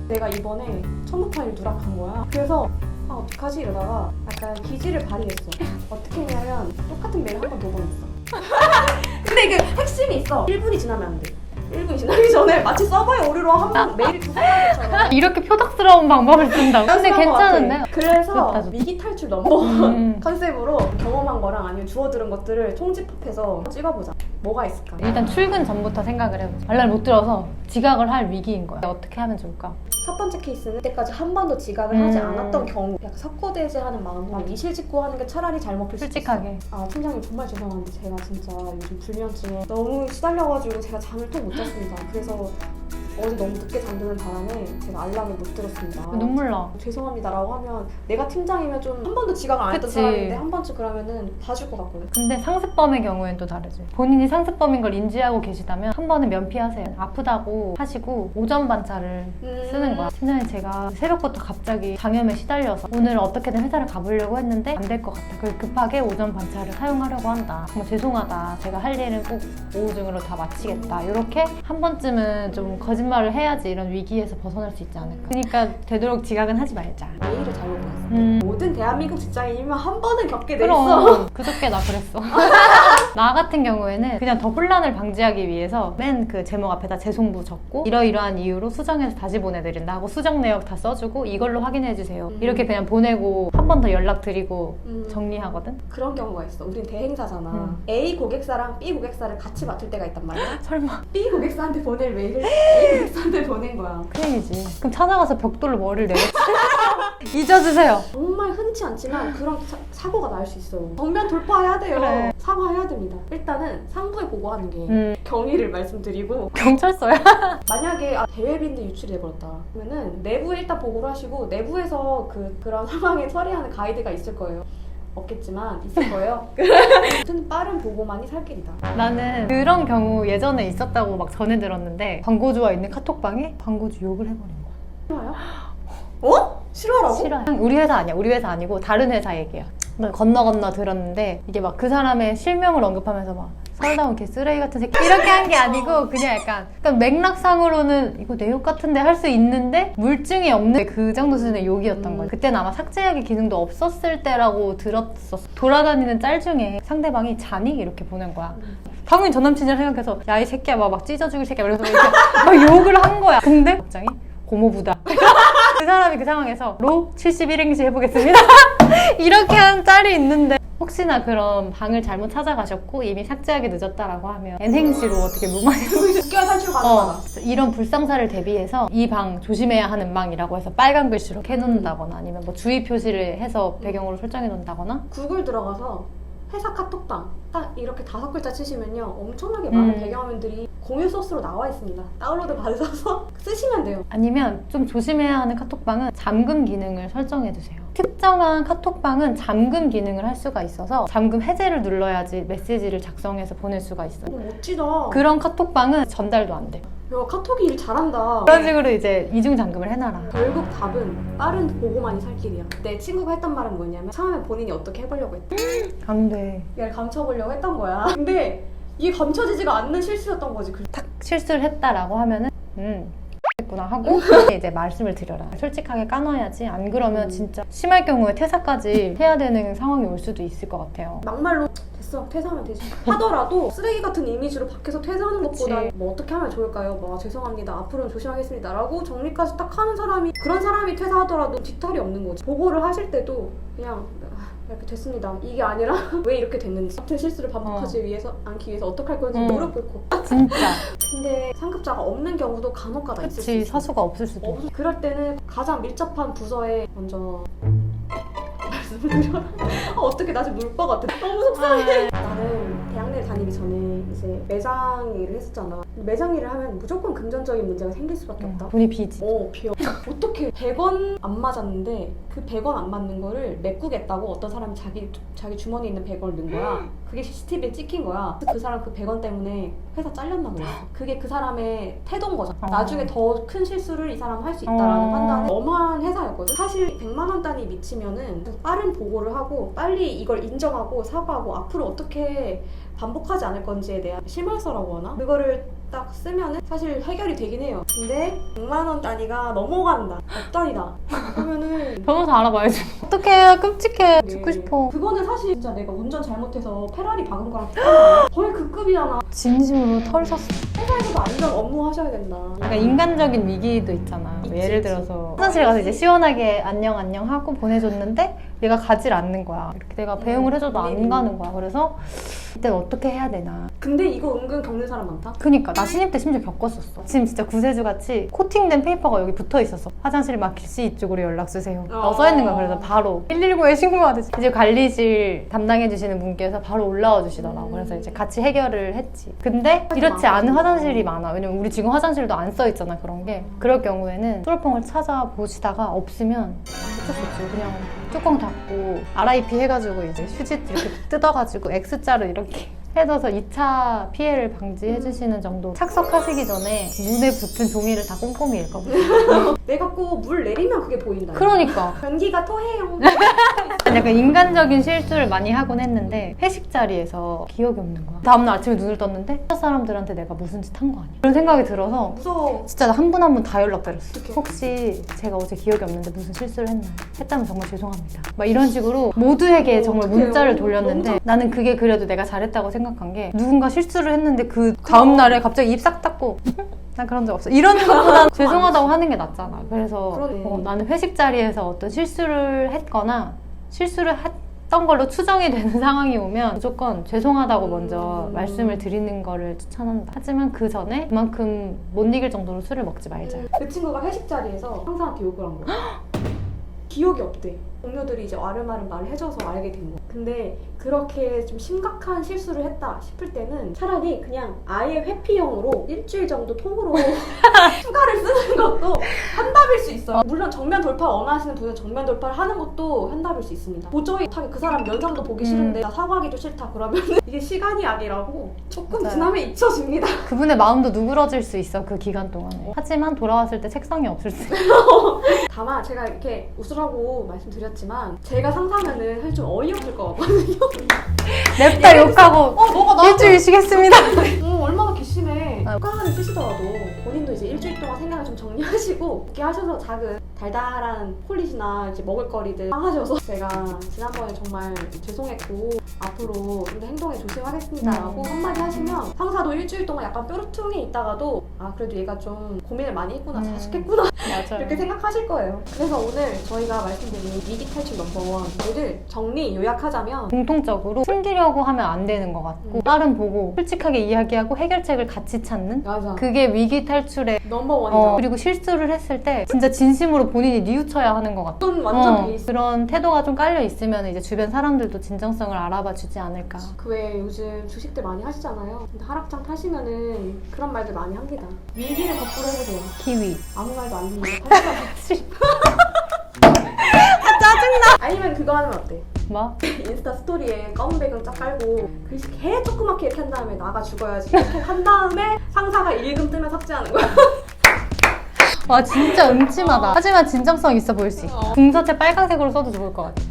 내가 이번에 첨부 파일 누락한 거야. 그래서 아 어떡하지 이러다가 약간 기지를 발휘했어. 어떻게 했냐면 똑같은 메일 한 번 더 보냈어. 근데 이게 핵심이 있어. 1분이 지나면 안 돼. 1분이 지나기 전에 마치 서버에 오류로 한 번 메일이 도착한 것처럼 이렇게 표적스러운 방법을 쓴다고? 근데 연습한 것 같아. 괜찮은데? 그래서 좋다, 좋다. 위기 탈출 넘버 컨셉으로 경험한 거랑 아니면 주워 들은 것들을 총집합해서 찍어보자. 뭐가 있을까? 일단 출근 전부터 생각을 해보자. 알람을 못 들어서 지각을 할 위기인 거야. 어떻게 하면 좋을까? 첫 번째 케이스는 그때까지 한 번도 지각을 하지 않았던 경우 약간 석고대죄하는 마음으로 이실직고 하는 게 차라리 잘 먹힐 수도 있어. 솔직하게. 아 팀장님 정말 죄송한데 제가 진짜 요즘 불면증에 너무 시달려가지고 제가 잠을 또 못 잤습니다. 그래서 어제 너무 늦게 잠드는 바람에 제가 알람을 못 들었습니다. 눈물 나. 죄송합니다라고 하면 내가 팀장이면 좀 한 번도 지각을 안 했던 그치. 사람인데 한 번쯤 그러면은 봐줄 것 같거든. 근데 상습범의 경우엔 또 다르지. 본인이 상습범인 걸 인지하고 계시다면 한 번은 면피하세요. 아프다고 하시고 오전 반차를 쓰는 거야. 팀장님 제가 새벽부터 갑자기 장염에 시달려서 오늘 어떻게든 회사를 가보려고 했는데 안 될 것 같아. 그래서 급하게 오전 반차를 사용하려고 한다. 정말 죄송하다. 제가 할 일은 꼭 오후 중으로 다 마치겠다. 이렇게 한 번쯤은 좀 거짓말을 해야지 이런 위기에서 벗어날 수 있지 않을까. 그러니까 되도록 지각은 하지 말자. 메일을 잘못 보냈어. 모든 대한민국 직장인이면 한 번은 겪게 돼 있어. 그럼 그저께 나 그랬어. 나 같은 경우에는 그냥 더 혼란을 방지하기 위해서 맨 그 제목 앞에다 재송부 적고 이러이러한 이유로 수정해서 다시 보내드린다 하고 수정 내역 다 써주고 이걸로 확인해주세요. 이렇게 그냥 보내고 한 번 더 연락드리고 정리하거든. 그런 경우가 있어. 우린 대행사잖아. A 고객사랑 B 고객사를 같이 맡을 때가 있단 말이야. 설마 B 고객사한테 보낼 메일을 A 고객사한테 보낸 거야. 큰일이지. 그럼 찾아가서 벽돌로 머리를 내겠지. 잊어주세요. 정말 흔치 않지만 그런 사고가 날 수 있어요. 정면 돌파해야 돼요. 그래. 사과해야 됩니다. 일단은 상부에 보고하는 게 경위를 말씀드리고 경찰서야. 만약에 대외비인데 유출이 돼버렸다 그러면은 내부에 일단 보고를 하시고 내부에서 그런 상황에 처리하는 가이드가 있을 거예요. 없겠지만 있을 거예요. 아무튼 빠른 보고만이 살 길이다. 나는 그런 경우 예전에 있었다고 막 전해 들었는데 광고주와 있는 카톡방에 광고주 욕을 해버린 거야. 싫어요? 어? 싫어라고? 싫어요. 우리 회사 아니야. 우리 회사 아니고 다른 회사 얘기야. 건너 들었는데 이게 막 그 사람의 실명을 언급하면서 막 서울다운 개 쓰레기 같은 새끼 이렇게 한 게 아니고 그냥 약간 맥락상으로는 이거 내 욕 같은데 할 수 있는데 물증이 없는 그 정도 수준의 욕이었던 거야. 그때는 아마 삭제하기 기능도 없었을 때라고 들었었어. 돌아다니는 짤 중에 상대방이 자니? 이렇게 보낸 거야. 당연히 전 남친이라 생각해서 야 이 새끼야 막 찢어 죽일 새끼야 그래서 이렇게 막 욕을 한 거야. 근데 갑자기 고모부다. 그 사람이 그 상황에서 로 71행시 해보겠습니다. 이렇게 한 짤이 있는데 혹시나 그런 방을 잘못 찾아가셨고 이미 삭제하기 늦었다라고 하면 N행시로 어떻게 무마해 6개월 탈출 가능하다. 이런 불상사를 대비해서 이 방 조심해야 하는 방이라고 해서 빨간 글씨로 해놓는다거나 아니면 뭐 주의 표시를 해서 배경으로 설정해 놓는다거나. 구글 들어가서 회사 카톡방 딱 이렇게 5글자 치시면요 엄청나게 많은 배경화면들이 공유 소스로 나와 있습니다. 다운로드 받으셔서 쓰시면 돼요. 아니면 좀 조심해야 하는 카톡방은 잠금 기능을 설정해두세요. 특정한 카톡방은 잠금 기능을 할 수가 있어서 잠금 해제를 눌러야지 메시지를 작성해서 보낼 수가 있어요. 멋지다. 그런 카톡방은 전달도 안 돼. 야 카톡이 일 잘한다. 그런 식으로 이제 이중 잠금을 해놔라. 결국 답은 빠른 보고만이 살 길이야. 내 친구가 했던 말은 뭐냐면 처음에 본인이 어떻게 해보려고 했대. 안 돼. 얘를 감춰보려고 했던 거야. 근데 이게 감춰지지가 않는 실수였던 거지. 탁 실수를 했다라고 하면은 했구나 하고 이제 말씀을 드려라. 솔직하게 까놔야지. 안 그러면 진짜 심할 경우에 퇴사까지 해야 되는 상황이 올 수도 있을 것 같아요. 막말로 됐어 퇴사하면 되지 하더라도 쓰레기 같은 이미지로 밖에서 퇴사하는 것보다 그치. 뭐 어떻게 하면 좋을까요? 뭐 죄송합니다 앞으로는 조심하겠습니다 라고 정리까지 딱 하는 사람이 그런 사람이 퇴사하더라도 뒤탈이 없는 거지. 보고를 하실 때도 그냥 이렇게 됐습니다 이게 아니라 왜 이렇게 됐는지 같은 실수를 반복하지 않기 위해서 어떻게 할 건지 무릎 꿇고 진짜. 근데 상급자가 없는 경우도 간혹가다 있을 수 그치. 있어. 사수가 없을 수도 있어. 그럴 때는 가장 밀접한 부서에 먼저 말씀을 드려라. 어떻게 나 지금 울 것 같아. 너무 속상해. 나는 대학내를 다니기 전에 이제 매장 일을 했었잖아. 매장 일을 하면 무조건 금전적인 문제가 생길 수밖에 없다. 돈이 비지. 비어. 어떻게 100원 안 맞았는데 그 100원 안 맞는 거를 메꾸겠다고 어떤 사람이 자기 주머니에 있는 100원을 넣은 거야. 그게 CCTV에 찍힌 거야. 그 사람 그 100원 때문에 회사 잘렸나 그랬어. 그게 그 사람의 태도인 거잖아. 나중에 더 큰 실수를 이 사람은 할 수 있다라는 판단에 어마한 회사였거든. 사실 100만 원 단위 미치면은 빠른 보고를 하고 빨리 이걸 인정하고 사과하고 앞으로 어떻게 반복하지 않을 건지에 대한 실물서라고 하나? 그거를 딱 쓰면은 사실 해결이 되긴 해요. 근데 100만 원 단위가 넘어간다. 억 단위다. 그러면은 변호사 알아봐야지. 어떡해, 끔찍해. 죽고 싶어. 그거는 사실 진짜 내가 운전 잘못해서 페라리 박은 거랑 비슷하잖아. 거의 그 급이잖아. 진심으로 털 섰어. 회사에서도 안전 업무 하셔야 된다. 그러니까 인간적인 위기도 있잖아. 있지, 예를 있지. 들어서 화장실 가서 이제 시원하게 안녕 안녕 하고 보내줬는데 얘가 가질 않는 거야. 이렇게 내가 배웅을 해줘도 안 가는 거야. 그래서 이때는 어떻게 해야 되나. 근데 이거 은근 겪는 사람 많다? 그니까 나 신입 때 심지어 겪었었어. 지금 진짜 구세주 같이 코팅된 페이퍼가 여기 붙어 있었어. 화장실 막힐 시 이쪽으로 연락 주세요. 써 있는 거야. 그래서 바로 119에 신고하듯이 이제 관리실 담당해 주시는 분께서 바로 올라와 주시더라고. 그래서 이제 같이 해결을 했지. 근데 이렇지 않은 화장실이 많아. 왜냐면 우리 지금 화장실도 안 써 있잖아, 그런 게. 그럴 경우에는 수로펑을 찾아보시다가 없으면 어쩔 수 없지. 그냥 뚜껑 닫고 RIP 해가지고 이제 휴지 이렇게 뜯어가지고 X자로 이렇게 해둬서 2차 피해를 방지해주시는 정도. 착석하시기 전에 문에 붙은 종이를 다 꼼꼼히 읽어보세요. 내가 꼭 물 내리면 그게 보인다. 그러니까 변기가 토해요. 약간 인간적인 실수를 많이 하곤 했는데 회식 자리에서 기억이 없는 거야. 다음날 아침에 눈을 떴는데 첫 사람들한테 내가 무슨 짓 한 거 아니야. 그런 생각이 들어서 무서워. 진짜 한 분 한 분 다 연락드렸어. 어떡해. 혹시 제가 어제 기억이 없는데 무슨 실수를 했나요? 했다면 정말 죄송합니다. 막 이런 식으로 모두에게 정말 어떡해. 문자를 너무 돌렸는데 나는 그게 그래도 내가 잘했다고 생각한 게 누군가 실수를 했는데 그 다음날에 갑자기 입 싹 닫고 난 그런 적 없어. 이런 것보다 죄송하다고 하는 게 낫잖아. 그래서 그러네. 나는 회식 자리에서 어떤 실수를 했거나 실수를 했던 걸로 추정이 되는 상황이 오면 무조건 죄송하다고 먼저 말씀을 드리는 거를 추천한다. 하지만 그 전에 그만큼 못 이길 정도로 술을 먹지 말자. 그 친구가 회식 자리에서 상사한테 욕을 한 거야. 기억이 없대. 동료들이 이제 아름아름 말을 해줘서 알게 된 거야. 근데 그렇게 좀 심각한 실수를 했다 싶을 때는 차라리 그냥 아예 회피형으로 일주일 정도 통으로 휴가를 쓰는 것도 한답일 수 있어요. 물론 정면 돌파 원하시는 분은 정면 돌파를 하는 것도 한답일 수 있습니다. 도저히 그 사람 면상도 보기 싫은데 나 사과하기도 싫다 그러면 이게 시간이 약이라고 조금 맞아요. 지나면 잊혀집니다. 그분의 마음도 누그러질 수 있어, 그 기간 동안에. 하지만 돌아왔을 때 책상이 없을 수 있어. 다만 제가 이렇게 웃으라고 말씀드렸지만 제가 상사면은 사실 좀 어이없을 것 같거든요. 냅다 욕하고 너가 나 일주일 쉬겠습니다. 얼마나 괘씸해. 아. 휴가를 쓰시더라도 본인도 이제 일주일 동안 생각을 좀 정리하시고 이렇게 하셔서 작은 달달한 폴릿이나 이제 먹을거리들 하셔서 제가 지난번에 정말 죄송했고 앞으로 좀 더 행동에 조심하겠습니다라고 한마디 하시면 상사도 일주일 동안 약간 뾰루퉁이 있다가도 아 그래도 얘가 좀 고민을 많이 했구나 자식했구나 맞아요. 이렇게 생각하실 거예요. 그래서 오늘 저희가 말씀드린 위기 탈출 넘버1을 정리 요약하자면 공통적으로 숨기려고 하면 안 되는 것 같고 딸은 보고 솔직하게 이야기하고 해결책을 같이 찾는 맞아. 그게 위기 탈출의 넘버1이다. 그리고 실수를 했을 때 진짜 진심으로 본인이 뉘우쳐야 하는 것 같아. 그건 완전 베이스. 그런 태도가 좀 깔려 있으면 이제 주변 사람들도 진정성을 알아봐 주지 않을까. 그 외에 요즘 주식들 많이 하시잖아요. 근데 하락장 타시면은 그런 말들 많이 합니다. 위기를 거꾸로 해보세요. 키위. 아무 말도 안 듣는데 팔자. 짜증나. 아니면 그거 하면 어때? 뭐? 인스타 스토리에 검은 배경 쫙 깔고 글씨 개 조그맣게 이렇게 한 다음에 나가 죽어야지 이렇게 한 다음에 상사가 읽음 뜨면 삭제하는 거야. 와 진짜 음침하다. 하지만 진정성 있어 보일 수 있어. 궁서체 빨간색으로 써도 좋을 것 같아.